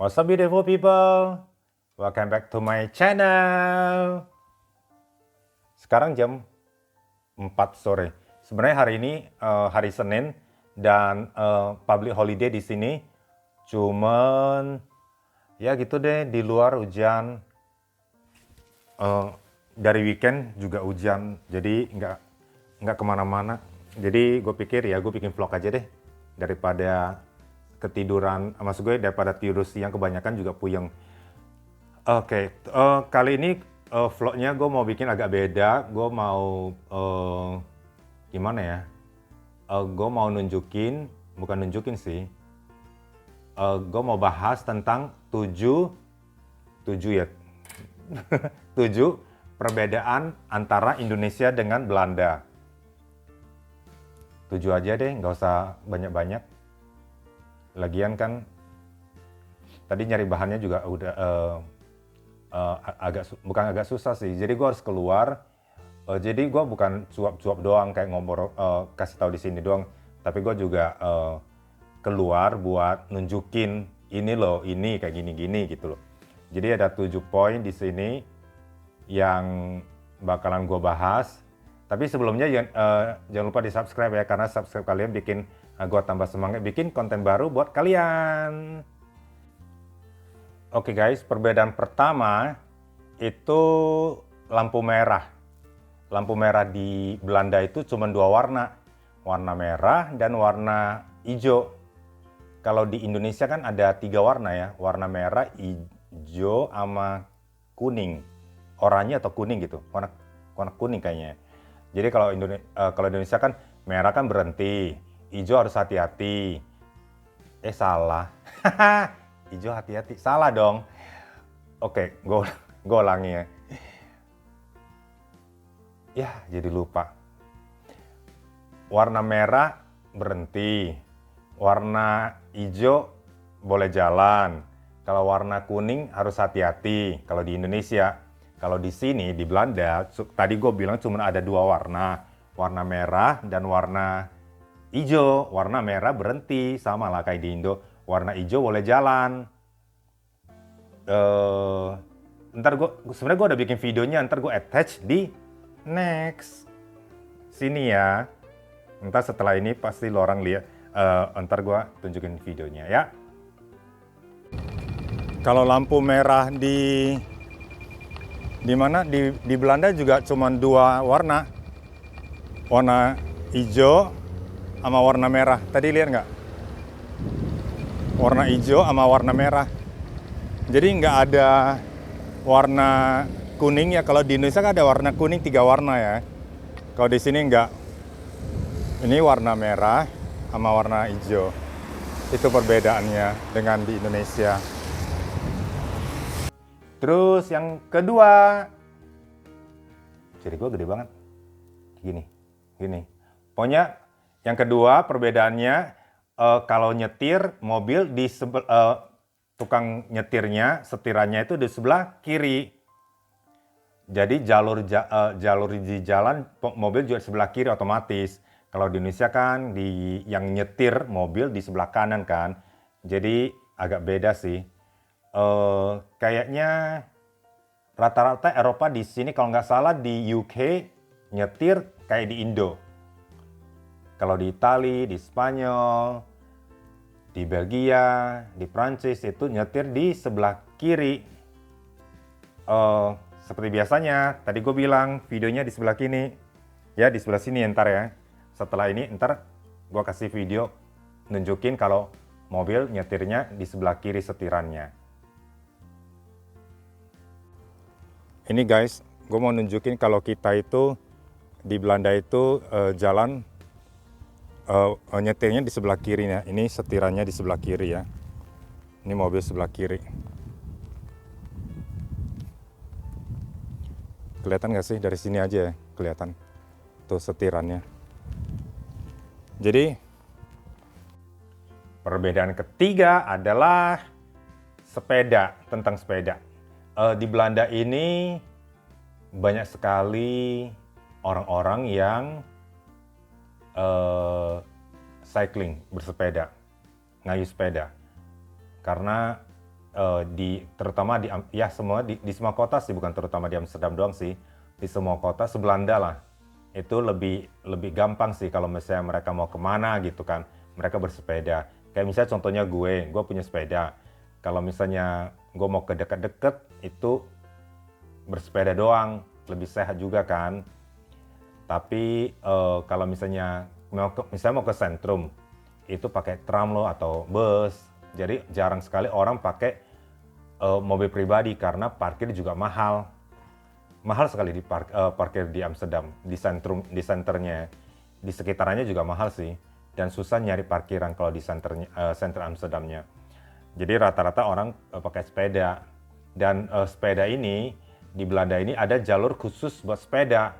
What's up beautiful people? Welcome back to my channel. Sekarang jam 4 sore. Sebenarnya hari ini hari Senin dan public holiday di sini. Cuman ya gitu deh, di luar hujan. Dari weekend juga hujan. Jadi nggak kemana-mana. Jadi gue pikir ya gue bikin vlog aja deh daripada ketiduran, maksud gue daripada tidur siang kebanyakan juga puyeng. Oke, kali ini vlognya gue mau bikin agak beda. Gue mau gimana ya? Gue mau bukan nunjukin sih. Gue mau bahas tentang 7 ya, 7 perbedaan antara Indonesia dengan Belanda. 7 aja deh, nggak usah banyak-banyak. Lagian kan tadi nyari bahannya juga udah bukan agak susah sih. Jadi gue harus keluar. Jadi gue bukan cuap-cuap doang kayak ngomong kasih tahu di sini doang, tapi gue juga keluar buat nunjukin ini loh, ini kayak gini-gini gitu loh. Jadi ada 7 poin di sini yang bakalan gue bahas. Tapi sebelumnya jangan lupa di subscribe ya, karena subscribe kalian bikin gue tambah semangat bikin konten baru buat kalian. Oke guys, perbedaan pertama itu lampu merah. Lampu merah di Belanda itu cuma 2 warna. Warna merah dan warna hijau. Kalau di Indonesia kan ada 3 warna ya. Warna merah, hijau, sama kuning. Oranye atau kuning gitu. Warna kuning kayaknya. Jadi kalau Indonesia kan merah kan berhenti, hijau harus hati-hati. Salah. Hijau hati-hati. Salah dong. Oke, gue ulangi ya. Ya, jadi lupa. Warna merah berhenti. Warna hijau boleh jalan. Kalau warna kuning harus hati-hati. Kalau di Indonesia. Kalau di sini, di Belanda, tadi gue bilang cuma ada 2 warna. Warna merah dan warna hijau. Warna merah berhenti, sama lah kayak di Indo. Warna hijau boleh jalan. Ntar sebenarnya gue udah bikin videonya, ntar gue attach di next. Sini ya. Ntar setelah ini pasti lo orang lihat. Ntar gue tunjukin videonya ya. Kalau lampu merah di mana di Belanda juga cuma 2 warna. Warna hijau sama warna merah. Tadi lihat nggak? Warna hijau sama warna merah. Jadi nggak ada warna kuning ya. Kalau di Indonesia kan ada warna kuning 3 warna ya. Kalau di sini nggak. Ini warna merah sama warna hijau. Itu perbedaannya dengan di Indonesia. Terus yang kedua, jadi gue gede banget, gini. Pokoknya yang kedua perbedaannya, kalau nyetir mobil di tukang nyetirnya, setirannya itu di sebelah kiri. Jadi jalur di jalan mobil juga di sebelah kiri otomatis. Kalau di Indonesia kan yang nyetir mobil di sebelah kanan kan. Jadi agak beda sih. Kayaknya rata-rata Eropa di sini kalau nggak salah di UK nyetir kayak di Indo. Kalau di Itali, di Spanyol, di Belgia, di Prancis itu nyetir di sebelah kiri. Seperti biasanya, tadi gue bilang videonya di sebelah kiri. Ya di sebelah sini ntar ya. Setelah ini ntar gue kasih video nunjukin kalau mobil nyetirnya di sebelah kiri setirannya. Ini guys, gue mau nunjukin kalau kita itu di Belanda itu jalan nyetirnya di sebelah kirinya. Ini setirannya di sebelah kiri ya. Ini mobil sebelah kiri. Kelihatan nggak sih dari sini aja ya? Kelihatan tuh setirannya. Jadi perbedaan ketiga adalah sepeda, tentang sepeda. Di Belanda ini banyak sekali orang-orang yang cycling, bersepeda, ngayuh sepeda. Karena terutama ya di semua kota sih, bukan terutama di Amsterdam doang sih, di semua kota sebelanda lah, itu lebih gampang sih kalau misalnya mereka mau kemana gitu kan, mereka bersepeda. Kayak misalnya contohnya gue punya sepeda, kalau misalnya gue mau ke deket-deket itu bersepeda doang, lebih sehat juga kan. Tapi kalau misalnya mau ke sentrum, itu pakai tram loh atau bus. Jadi jarang sekali orang pakai mobil pribadi karena parkir juga mahal. Mahal sekali parkir di Amsterdam, di senternya. Di sekitarannya juga mahal sih. Dan susah nyari parkiran kalau di center Amsterdamnya. Jadi rata-rata orang pakai sepeda. Dan sepeda ini, di Belanda ini ada jalur khusus buat sepeda.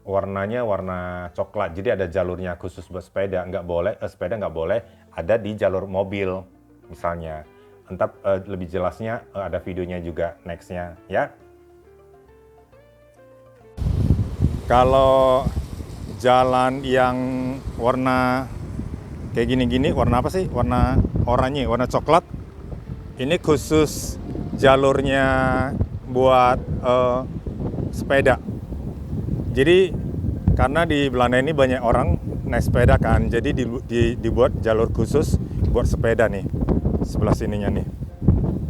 Warnanya warna coklat, jadi ada jalurnya khusus buat sepeda. Sepeda nggak boleh ada di jalur mobil misalnya. Entah lebih jelasnya ada videonya juga nextnya ya. Kalau jalan yang warna kayak gini-gini, warna apa sih? Warna oranye, warna coklat. Ini khusus jalurnya buat sepeda. Jadi karena di Belanda ini banyak orang naik sepeda kan, jadi dibuat jalur khusus buat sepeda nih, sebelah sininya nih,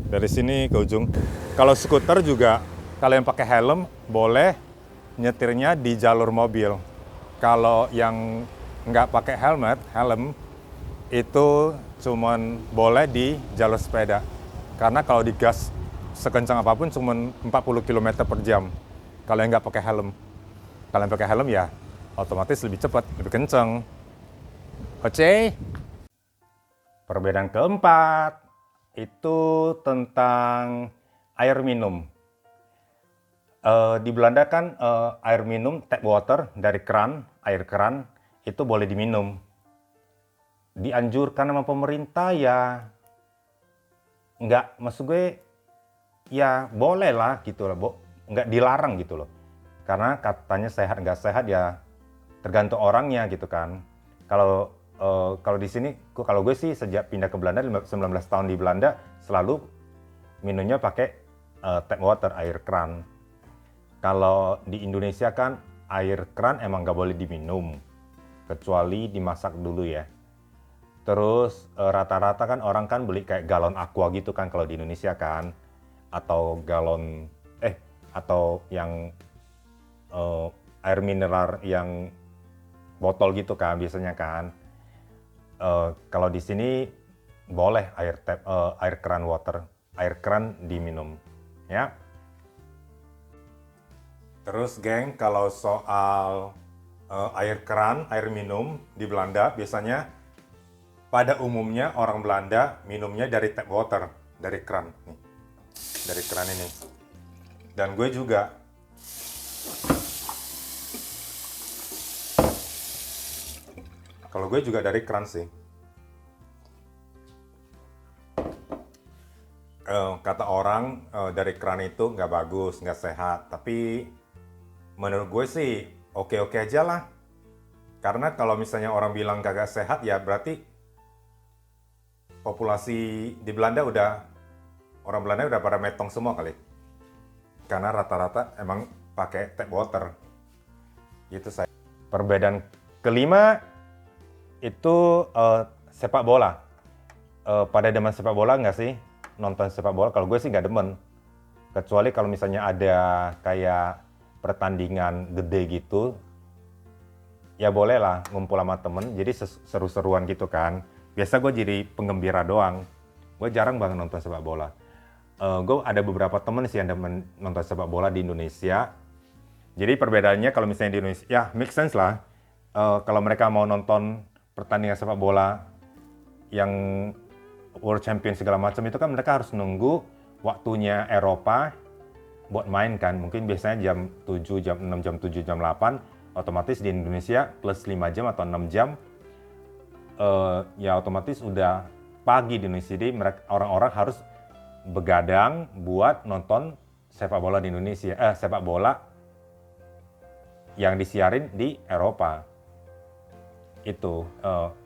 dari sini ke ujung. Kalau skuter juga, kalau yang pakai helm boleh nyetirnya di jalur mobil. Kalau yang nggak pakai helm itu cuman boleh di jalur sepeda. Karena kalau digas sekencang apapun cuman 40 km per jam. Kalau yang nggak pakai helm. Kalau yang pakai helm ya otomatis lebih cepat, lebih kenceng. Oke. Perbedaan keempat itu tentang air minum. Di Belanda kan air minum tap water dari air keran itu boleh diminum. Dianjurkan sama pemerintah ya nggak, maksud gue ya boleh lah gitu loh, nggak dilarang gitu loh. Karena katanya sehat nggak sehat ya tergantung orangnya gitu kan. Kalau di sini, kalau gue sih sejak pindah ke Belanda 19 tahun di Belanda selalu minumnya pakai tap water, air keran. Kalau di Indonesia kan air keran emang nggak boleh diminum kecuali dimasak dulu ya. Terus rata-rata kan orang kan beli kayak galon aqua gitu kan kalau di Indonesia kan, atau atau yang air mineral yang botol gitu kan biasanya kan. Kalau di sini boleh air keran diminum ya. Terus geng, kalau soal air minum di Belanda biasanya pada umumnya orang Belanda minumnya dari tap water, dari keran nih. Dari keran ini. Dan gue juga. Kalau gue juga dari keran sih. Kata orang dari keran itu nggak bagus, nggak sehat. Tapi menurut gue sih oke-oke aja lah. Karena kalau misalnya orang bilang kagak sehat ya berarti populasi di Belanda orang Belanda udah pada metong semua kali. Karena rata-rata emang pakai tap water. Itu saya. Perbedaan kelima itu sepak bola. Pada demen sepak bola nggak sih? Nonton sepak bola? Kalau gue sih nggak demen. Kecuali kalau misalnya ada kayak pertandingan gede gitu, ya boleh lah ngumpul sama temen. Jadi seru-seruan gitu kan. Biasa gue jadi penggembira doang. Gue jarang banget nonton sepak bola. Gue ada beberapa temen sih yang demen nonton sepak bola di Indonesia. Jadi perbedaannya kalau misalnya di Indonesia, ya make sense lah. Kalau mereka mau nonton pertandingan sepak bola yang World Champion segala macam itu kan mereka harus nunggu waktunya Eropa buat main kan. Mungkin biasanya jam 7, jam 6, jam 7, jam 8. Otomatis di Indonesia plus 5 jam atau 6 jam. Ya otomatis udah pagi di Indonesia. Jadi orang-orang harus begadang buat nonton sepak bola di Indonesia. Sepak bola yang disiarin di Eropa. itu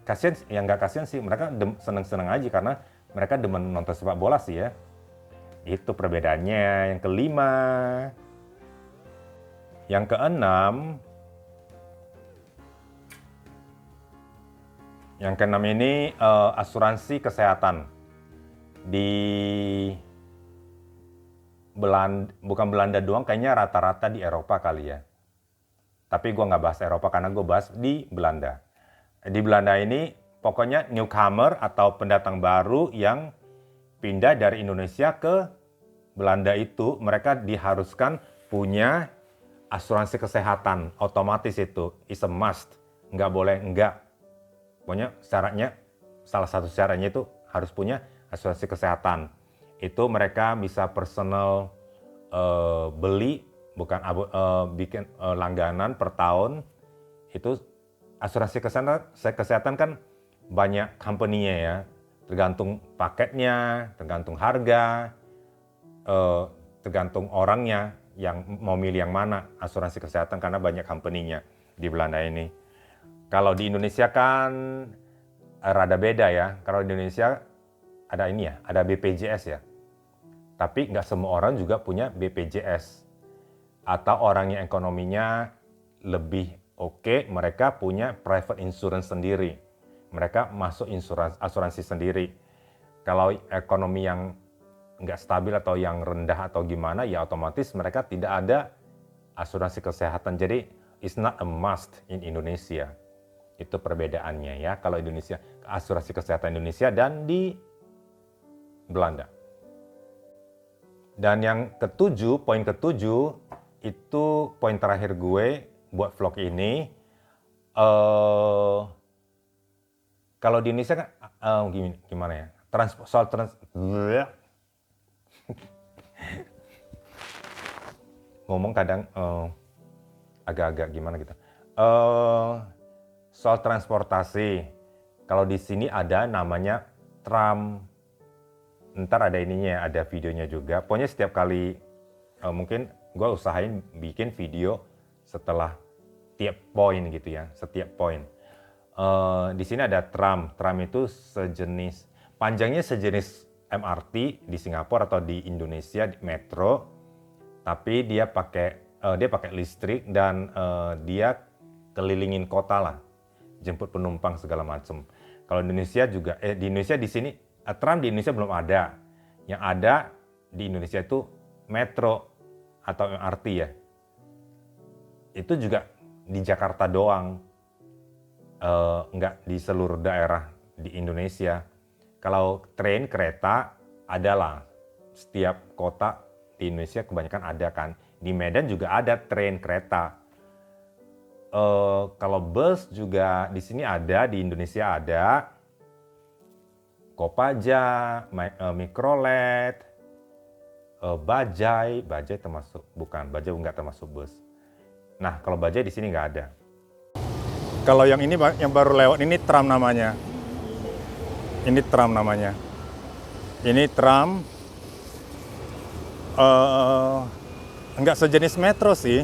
kasihan, yang nggak kasihan sih, mereka seneng-seneng aja karena mereka demen nonton sepak bola sih ya. Itu perbedaannya. Yang kelima. Yang keenam ini asuransi kesehatan. Di bukan Belanda doang, kayaknya rata-rata di Eropa kali ya. Tapi gue nggak bahas Eropa karena gue bahas di Belanda. Di Belanda ini pokoknya newcomer atau pendatang baru yang pindah dari Indonesia ke Belanda itu, mereka diharuskan punya asuransi kesehatan. Otomatis itu, is a must. Nggak boleh enggak. Pokoknya syaratnya, salah satu syaratnya itu harus punya asuransi kesehatan. Itu mereka bisa personal beli, bukan bikin langganan per tahun. Itu asuransi kesehatan kan banyak company-nya ya. Tergantung paketnya, tergantung harga, tergantung orangnya yang mau milih yang mana asuransi kesehatan karena banyak company-nya di Belanda ini. Kalau di Indonesia kan rada beda ya. Kalau di Indonesia ada ini ya, ada BPJS ya. Tapi nggak semua orang juga punya BPJS. Atau orang yang ekonominya lebih oke, mereka punya private insurance sendiri. Mereka masuk asuransi sendiri. Kalau ekonomi yang nggak stabil atau yang rendah atau gimana, ya otomatis mereka tidak ada asuransi kesehatan. Jadi it's not a must in Indonesia. Itu perbedaannya ya. Kalau Indonesia, asuransi kesehatan Indonesia dan di Belanda. Dan yang ketujuh, poin ketujuh, itu poin terakhir gue buat vlog ini. Kalau di Indonesia kan gimana ya? Ngomong kadang agak-agak gimana gitu. Soal transportasi, kalau di sini ada namanya tram. Ntar ada ininya, ada videonya juga. Pokoknya setiap kali mungkin gue usahain bikin video setelah tiap poin gitu ya, setiap poin. Di sini ada tram. Tram itu panjangnya sejenis MRT di Singapura atau di Indonesia, di metro. Tapi dia pakai listrik dan dia kelilingin kota lah, jemput penumpang segala macam. Kalau Indonesia juga, di Indonesia di sini tram di Indonesia belum ada. Yang ada di Indonesia itu metro atau MRT ya. Itu juga di Jakarta doang, nggak di seluruh daerah di Indonesia. Kalau kereta adalah setiap kota di Indonesia kebanyakan ada kan. Di Medan juga ada kereta. Kalau bus juga di sini ada, di Indonesia ada. Kopaja, Mikrolet, Bajai termasuk, bukan, Bajai nggak termasuk bus. Nah, kalau Bajai di sini nggak ada. Kalau yang ini yang baru lewat ini tram namanya. Ini tram namanya. Ini tram, nggak sejenis metro sih.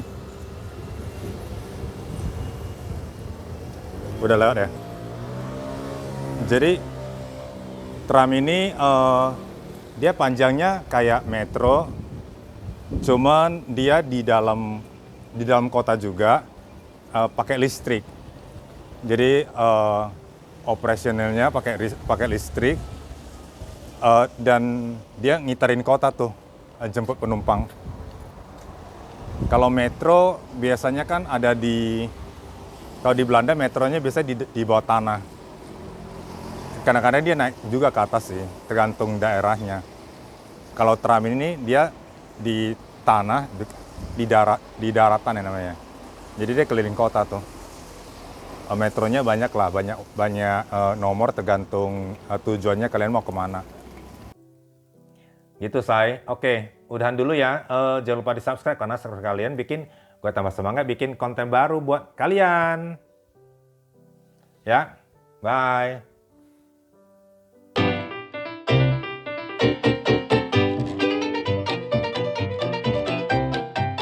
Udah lewat ya. Jadi tram ini dia panjangnya kayak metro, cuman dia di dalam kota juga pakai listrik. Jadi operasionalnya pakai listrik dan dia ngiterin kota tuh, jemput penumpang. Kalau metro biasanya kan ada kalau di Belanda metronya biasanya di bawah tanah. Kadang-kadang dia naik juga ke atas sih, tergantung daerahnya. Kalau tram ini dia di tanah, di daratan ya namanya. Jadi dia keliling kota tuh. Metronya banyak lah, banyak nomor tergantung tujuannya kalian mau kemana. Gitu say. Oke, udahan dulu ya. Jangan lupa di subscribe karena kalian bikin gue tambah semangat bikin konten baru buat kalian. Ya, bye.